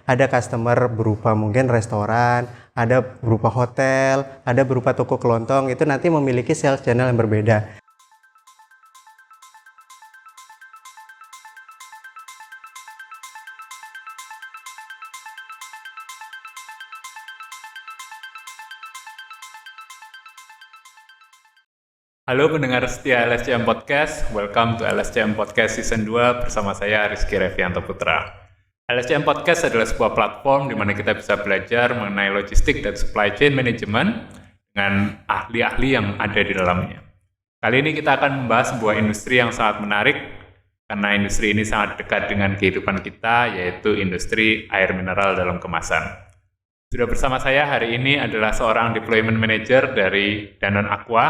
Ada customer berupa mungkin restoran, ada berupa hotel, ada berupa toko kelontong, itu nanti memiliki sales channel yang berbeda. Halo pendengar setia LSCM Podcast, welcome to LSCM Podcast Season 2 bersama saya Rizky Revianto Putra. LSCM Podcast adalah sebuah platform di mana kita bisa belajar mengenai logistik dan supply chain management dengan ahli-ahli yang ada di dalamnya. Kali ini kita akan membahas sebuah industri yang sangat menarik karena industri ini sangat dekat dengan kehidupan kita, yaitu industri air mineral dalam kemasan. Sudah bersama saya hari ini adalah seorang deployment manager dari Danone Aqua,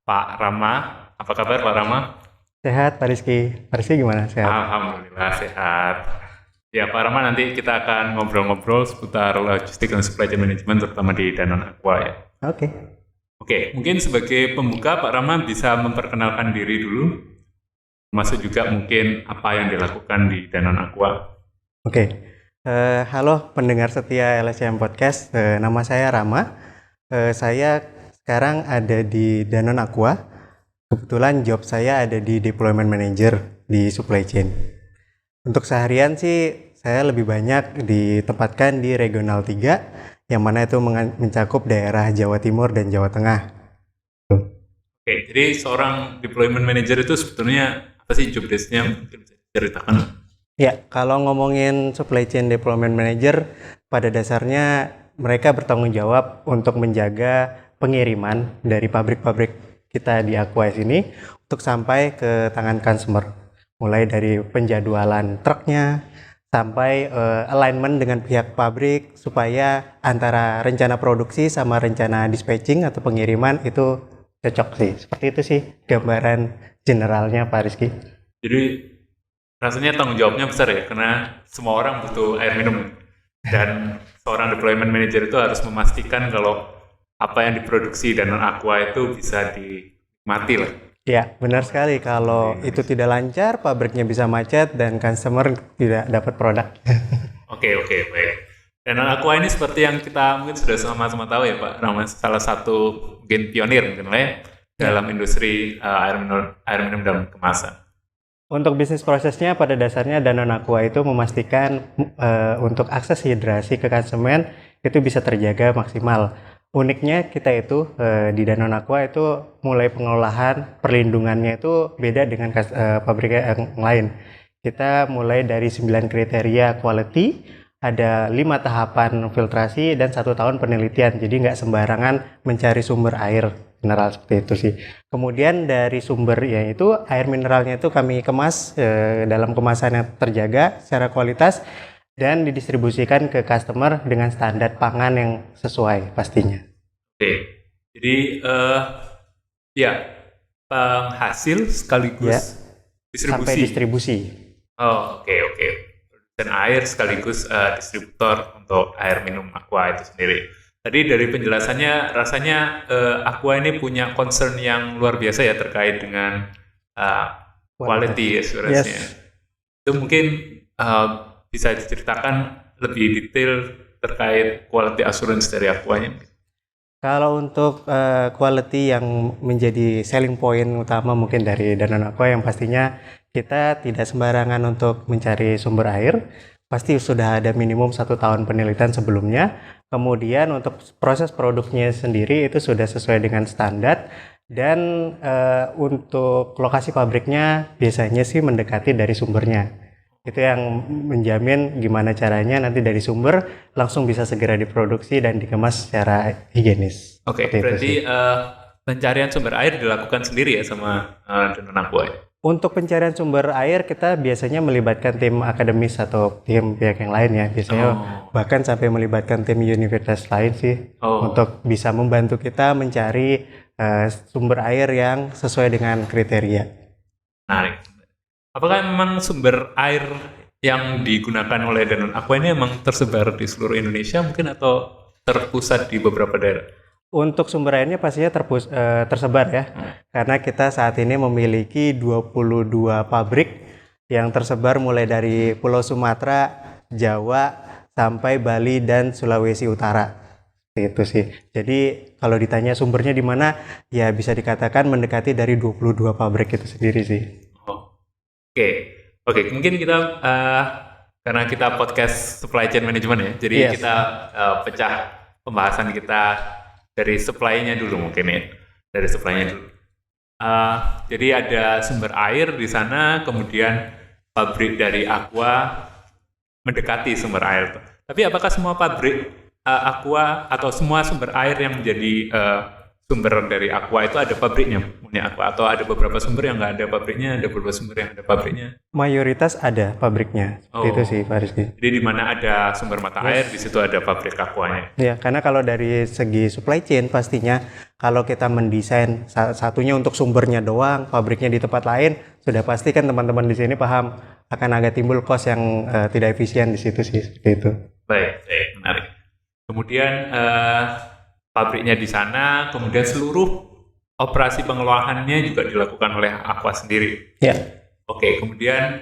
Pak Rama. Apa kabar Pak Rama? Sehat Pak Rizky. Pak Rizky gimana? Sehat? Alhamdulillah sehat. Ya Pak Rama, nanti kita akan ngobrol-ngobrol seputar logistik dan supply chain management terutama di Danone Aqua ya. Oke, mungkin sebagai pembuka Pak Rama bisa memperkenalkan diri dulu, termasuk juga mungkin apa yang dilakukan di Danone Aqua. Halo pendengar setia LSCM Podcast, nama saya Rama. Saya sekarang ada di Danone Aqua. Kebetulan job saya ada di Deployment Manager di Supply Chain. Untuk seharian sih saya lebih banyak ditempatkan di Regional 3, yang mana itu mencakup daerah Jawa Timur dan Jawa Tengah. Oke, jadi seorang Deployment Manager itu sebetulnya apa sih job desk-nya? Mungkin bisa diceritakan? Ya, kalau ngomongin Supply Chain Deployment Manager, pada dasarnya mereka bertanggung jawab untuk menjaga pengiriman dari pabrik-pabrik kita di Aqua ini untuk sampai ke tangan customer, mulai dari penjadwalan truknya sampai alignment dengan pihak pabrik supaya antara rencana produksi sama rencana dispatching atau pengiriman itu cocok sih. Seperti itu sih gambaran generalnya Pak Rizky. Jadi rasanya tanggung jawabnya besar ya, karena semua orang butuh air minum dan seorang deployment manager itu harus memastikan kalau apa yang diproduksi Danone Aqua itu bisa dinikmati lah. Ya, benar sekali. Kalau itu tidak lancar, pabriknya bisa macet dan customer tidak dapat produk. Oke, baik. Danone Aqua ini seperti yang kita mungkin sudah sama-sama tahu ya Pak Rama, salah satu mungkin pionir mungkin lah ya dalam industri air minum dalam kemasan. Untuk bisnis prosesnya pada dasarnya Danone Aqua itu memastikan untuk akses hidrasi ke konsumen itu bisa terjaga maksimal. Uniknya kita itu di Danone Aqua itu mulai pengolahan perlindungannya itu beda dengan pabrik yang lain. Kita mulai dari 9 kriteria quality, ada 5 tahapan filtrasi dan 1 tahun penelitian. Jadi nggak sembarangan mencari sumber air mineral seperti itu sih. Kemudian dari sumber yaitu air mineralnya itu kami kemas dalam kemasan yang terjaga secara kualitas dan didistribusikan ke customer dengan standar pangan yang sesuai pastinya. Oke, jadi ya penghasil sekaligus distribusi. Sampai distribusi. Oh, oke. Produsen air sekaligus distributor untuk air minum Aqua itu sendiri. Tadi dari penjelasannya rasanya Aqua ini punya concern yang luar biasa ya terkait dengan quality assurance-nya. Yes. Itu mungkin bisa diceritakan lebih detail terkait quality assurance dari Aqua-nya? Kalau untuk quality yang menjadi selling point utama mungkin dari Danone Aqua yang pastinya kita tidak sembarangan untuk mencari sumber air. Pasti sudah ada minimum 1 tahun penelitian sebelumnya. Kemudian untuk proses produknya sendiri itu sudah sesuai dengan standar. Dan untuk lokasi pabriknya biasanya sih mendekati dari sumbernya. Itu yang menjamin gimana caranya nanti dari sumber langsung bisa segera diproduksi dan dikemas secara higienis. Oke, berarti pencarian sumber air dilakukan sendiri ya sama Danone Aqua ya? Untuk pencarian sumber air kita biasanya melibatkan tim akademis atau tim pihak yang lain ya. Biasanya bahkan sampai melibatkan tim universitas lain sih untuk bisa membantu kita mencari sumber air yang sesuai dengan kriteria. Menarik. Apakah memang sumber air yang digunakan oleh Danone Aqua ini memang tersebar di seluruh Indonesia mungkin atau terpusat di beberapa daerah? Untuk sumber airnya pastinya tersebar ya, karena kita saat ini memiliki 22 pabrik yang tersebar mulai dari Pulau Sumatera, Jawa, sampai Bali dan Sulawesi Utara. Itu sih. Jadi kalau ditanya sumbernya di mana, ya bisa dikatakan mendekati dari 22 pabrik itu sendiri sih. Oke, oke. Mungkin kita karena kita podcast supply chain management ya, jadi Yes. kita pecah pembahasan kita dari supply-nya dulu mungkin ya, dari supply-nya dulu. Jadi ada sumber air di sana, kemudian pabrik dari Aqua mendekati sumber air. Tapi apakah semua pabrik Aqua atau semua sumber air yang menjadi sumber dari Aqua itu ada pabriknya punya Aqua, atau ada beberapa sumber yang nggak ada pabriknya, ada beberapa sumber yang ada pabriknya? Mayoritas ada pabriknya. Seperti itu sih Pak Rizky. Jadi di mana ada sumber mata air, di situ ada pabrik Aquanya. Ya, karena kalau dari segi supply chain pastinya kalau kita mendesain satunya untuk sumbernya doang, pabriknya di tempat lain, sudah pasti kan teman-teman di sini paham akan agak timbul cost yang tidak efisien di situ sih, seperti itu. Baik, menarik. Kemudian pabriknya di sana, kemudian seluruh operasi pengelolaannya juga dilakukan oleh Aqua sendiri. Ya. Oke, kemudian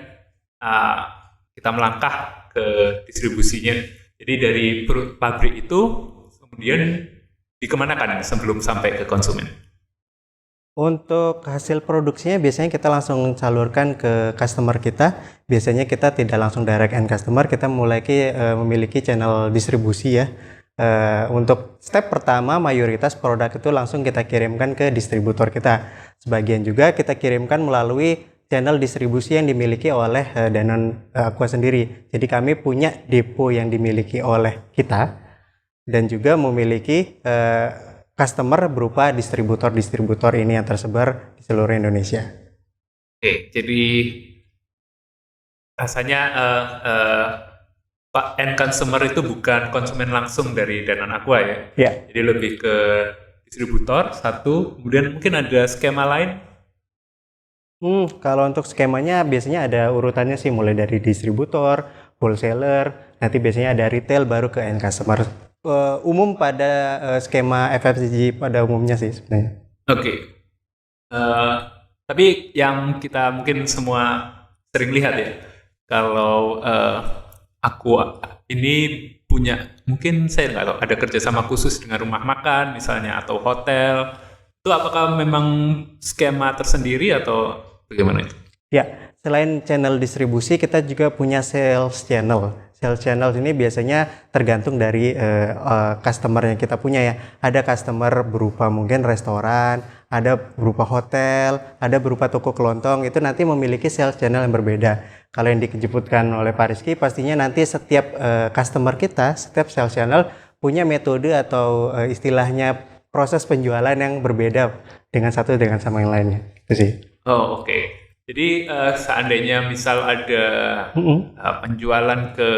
kita melangkah ke distribusinya. Jadi dari pabrik itu kemudian dikemanakan sebelum sampai ke konsumen? Untuk hasil produksinya biasanya kita langsung salurkan ke customer kita. Biasanya kita tidak langsung direct end customer, kita memiliki channel distribusi ya. Untuk step pertama mayoritas produk itu langsung kita kirimkan ke distributor kita. Sebagian juga kita kirimkan melalui channel distribusi yang dimiliki oleh Danone Aqua sendiri. Jadi kami punya depo yang dimiliki oleh kita dan juga memiliki customer berupa distributor-distributor ini yang tersebar di seluruh Indonesia. Oke, jadi rasanya Pak end consumer itu bukan konsumen langsung dari Danone Aqua ya? Ya. Jadi lebih ke distributor satu, kemudian mungkin ada skema lain? Kalau untuk skemanya biasanya ada urutannya sih, mulai dari distributor, wholesaler, nanti biasanya ada retail, baru ke end customer. Umum pada skema FMCG pada umumnya sih sebenarnya. Oke. Tapi yang kita mungkin semua sering lihat ya, kalau Aqua ini punya, mungkin saya nggak tahu, ada kerjasama khusus dengan rumah makan misalnya atau hotel. Itu apakah memang skema tersendiri atau bagaimana itu? Ya, selain channel distribusi kita juga punya sales channel. Sales channel ini biasanya tergantung dari customer yang kita punya ya. Ada customer berupa mungkin restoran, ada berupa hotel, ada berupa toko kelontong, itu nanti memiliki sales channel yang berbeda. Kalau yang dikejeputkan oleh Pak Rizky, pastinya nanti setiap customer kita, setiap sales channel punya metode atau istilahnya proses penjualan yang berbeda dengan satu dengan sama yang lainnya. Itu sih. Oh, oke. Jadi seandainya misal ada penjualan ke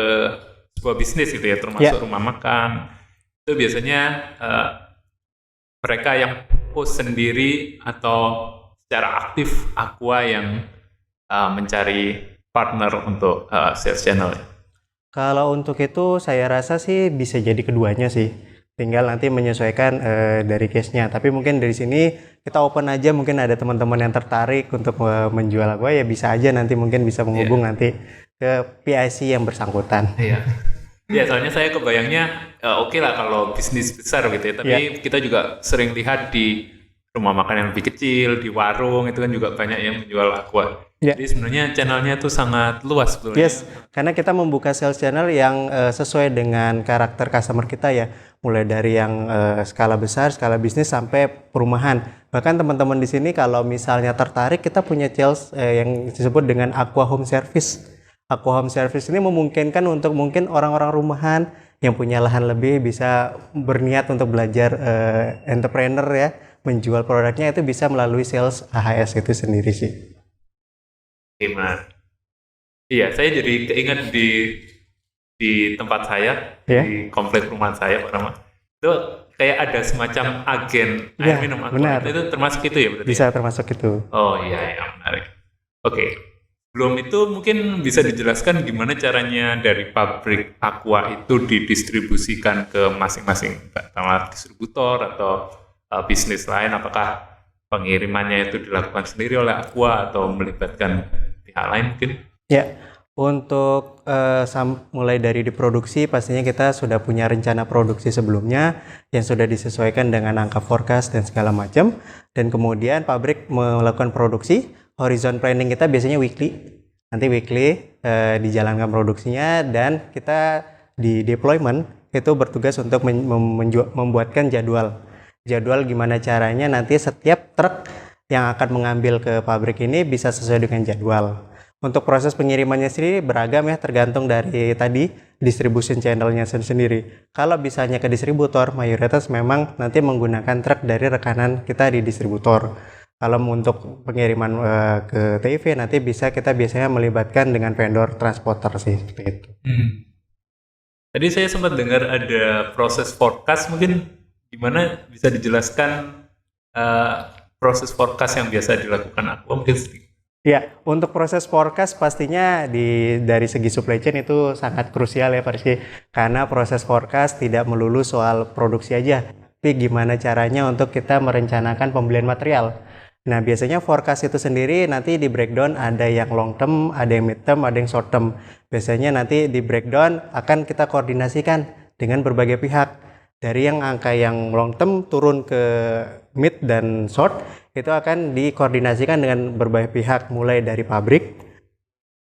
sebuah bisnis gitu ya, termasuk rumah makan, itu biasanya mereka yang post sendiri atau secara aktif Aqua yang mencari partner untuk sales channel. Kalau untuk itu saya rasa sih bisa jadi keduanya sih. Tinggal nanti menyesuaikan dari case-nya. Tapi mungkin dari sini kita open aja, mungkin ada teman-teman yang tertarik untuk menjual Aqua, ya bisa aja nanti mungkin bisa menghubung nanti ke PIC yang bersangkutan. Iya. Ya, soalnya saya kebayangnya oke lah kalau bisnis besar gitu ya. Tapi kita juga sering lihat di rumah makan yang lebih kecil, di warung itu kan juga banyak yang menjual Aqua. Jadi sebenarnya channelnya itu sangat luas sebetulnya. Yes, karena kita membuka sales channel yang sesuai dengan karakter customer kita ya. Mulai dari yang skala besar, skala bisnis sampai perumahan. Bahkan teman-teman di sini kalau misalnya tertarik, kita punya sales yang disebut dengan Aqua Home Service. Aqua Home Service ini memungkinkan untuk mungkin orang-orang rumahan yang punya lahan lebih bisa berniat untuk belajar entrepreneur ya, menjual produknya itu bisa melalui sales AHS itu sendiri sih. Gimana? Iya, saya jadi keinget di tempat saya, di komplek rumah saya, Pak Rama. Itu kayak ada semacam agen air minum Aqua. Benar. Itu termasuk itu ya berarti? Bisa termasuk itu. Oh iya, menarik. Oke. Belum itu mungkin bisa dijelaskan gimana caranya dari pabrik Aqua itu didistribusikan ke masing-masing distributor atau bisnis lain, apakah pengirimannya itu dilakukan sendiri oleh Aqua atau melibatkan pihak lain mungkin? Ya, Untuk mulai dari diproduksi, pastinya kita sudah punya rencana produksi sebelumnya yang sudah disesuaikan dengan angka forecast dan segala macam. Dan kemudian pabrik melakukan produksi, horizon planning kita biasanya weekly. Nanti weekly dijalankan produksinya, dan kita di deployment itu bertugas untuk membuatkan jadwal gimana caranya nanti setiap truk yang akan mengambil ke pabrik ini bisa sesuai dengan jadwal. Untuk proses pengirimannya sendiri beragam ya, tergantung dari tadi distribution channelnya sendiri. Kalau bisanya ke distributor, mayoritas memang nanti menggunakan truk dari rekanan kita di distributor. Kalau untuk pengiriman ke TIV nanti kita biasanya melibatkan dengan vendor transporter sih, seperti itu. Tadi saya sempat dengar ada proses forecast, mungkin gimana bisa dijelaskan proses forecast yang biasa dilakukan Aqua mungkin sedikit. Ya, untuk proses forecast pastinya dari segi supply chain itu sangat krusial ya Pak Rizky. Karena proses forecast tidak melulu soal produksi aja, tapi gimana caranya untuk kita merencanakan pembelian material. Nah, biasanya forecast itu sendiri nanti di breakdown, ada yang long term, ada yang mid term, ada yang short term. Biasanya nanti di breakdown akan kita koordinasikan dengan berbagai pihak. Dari yang angka yang long term turun ke mid dan short, itu akan dikoordinasikan dengan berbagai pihak, mulai dari pabrik,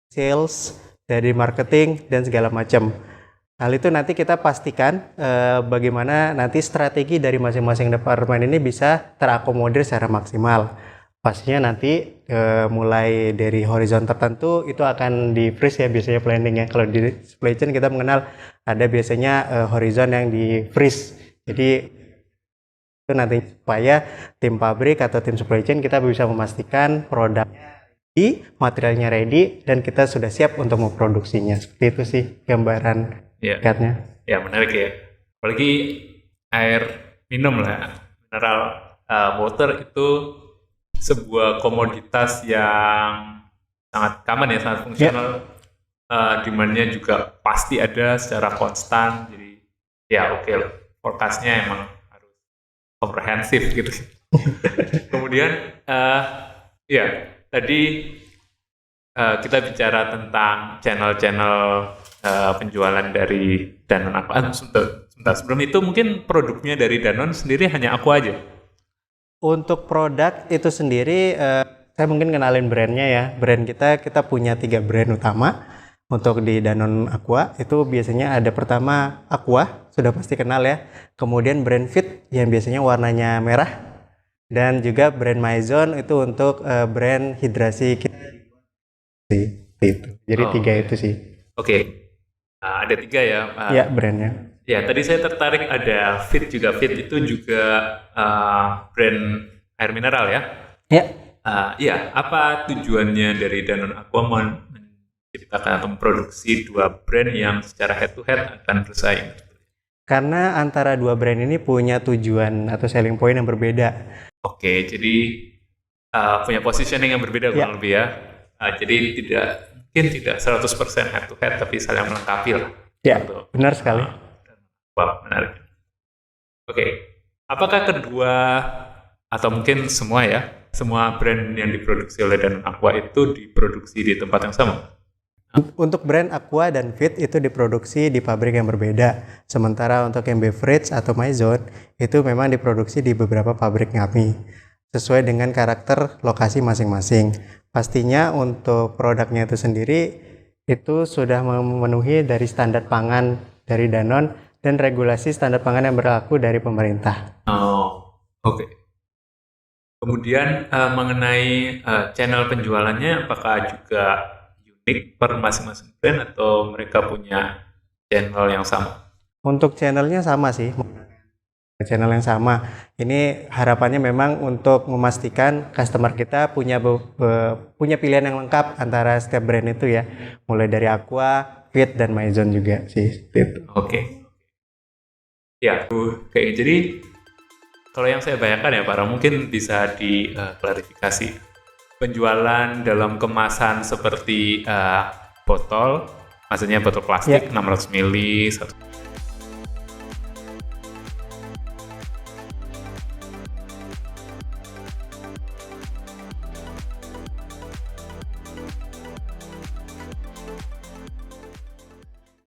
sales, dari marketing, dan segala macam. Hal itu nanti kita pastikan bagaimana nanti strategi dari masing-masing departemen ini bisa terakomodir secara maksimal. Pastinya nanti mulai dari horizon tertentu itu akan di freeze ya biasanya planningnya. Kalau di supply chain kita mengenal ada biasanya horizon yang di freeze. Jadi itu nanti supaya tim pabrik atau tim supply chain kita bisa memastikan produknya ready, materialnya ready, dan kita sudah siap untuk memproduksinya. Seperti itu sih gambaran singkatnya. Ya, menarik ya. Apalagi air minum lah, mineral water itu sebuah komoditas yang sangat common ya, sangat fungsional. Demand-nya juga pasti ada secara konstan. Jadi ya oke lah, forecast-nya emang komprehensif gitu. Kemudian ya tadi kita bicara tentang channel-channel penjualan dari Danone Aqua. Sebentar, sebelum itu mungkin produknya dari Danone sendiri hanya Aqua aja? Untuk produk itu sendiri saya mungkin kenalin brandnya ya. Brand kita punya 3 brand utama. Untuk di Danone Aqua itu biasanya ada pertama Aqua, sudah pasti kenal ya. Kemudian brand Fit yang biasanya warnanya merah, dan juga brand Maison itu untuk brand hidrasi kita. Itu. Jadi 3 itu sih. Oke. Ada 3 ya. Ya, brandnya. Ya, tadi saya tertarik ada Fit juga. Fit itu juga brand air mineral ya? Ya. Ya, apa tujuannya dari Danone Aqua menceritakan atau memproduksi 2 brand yang secara head to head akan bersaing? Karena antara 2 brand ini punya tujuan atau selling point yang berbeda. Oke, jadi punya positioning yang berbeda kurang lebih ya. Jadi mungkin tidak 100% head to head, tapi saling melengkapi lah. Ya, benar sekali. Wah, menarik. Oke, apakah kedua atau mungkin semua ya, semua brand yang diproduksi oleh Danone Aqua itu diproduksi di tempat yang sama? Untuk brand Aqua dan Fit itu diproduksi di pabrik yang berbeda. Sementara untuk yang beverage atau Maison itu memang diproduksi di beberapa pabrik kami, sesuai dengan karakter lokasi masing-masing. Pastinya untuk produknya itu sendiri itu sudah memenuhi dari standar pangan dari Danone dan regulasi standar pangan yang berlaku dari pemerintah. Oh, oke. Kemudian mengenai channel penjualannya, apakah juga unik per masing-masing brand atau mereka punya channel yang sama? Untuk channelnya sama sih, channel yang sama. Ini harapannya memang untuk memastikan customer kita punya pilihan yang lengkap antara setiap brand itu ya, mulai dari Aqua, Fit, dan Maison juga sih. Oke. Ya, kayak jadi kalau yang saya bayangkan ya Pak, mungkin bisa diklarifikasi. Penjualan dalam kemasan seperti botol, maksudnya botol plastik 600 ml,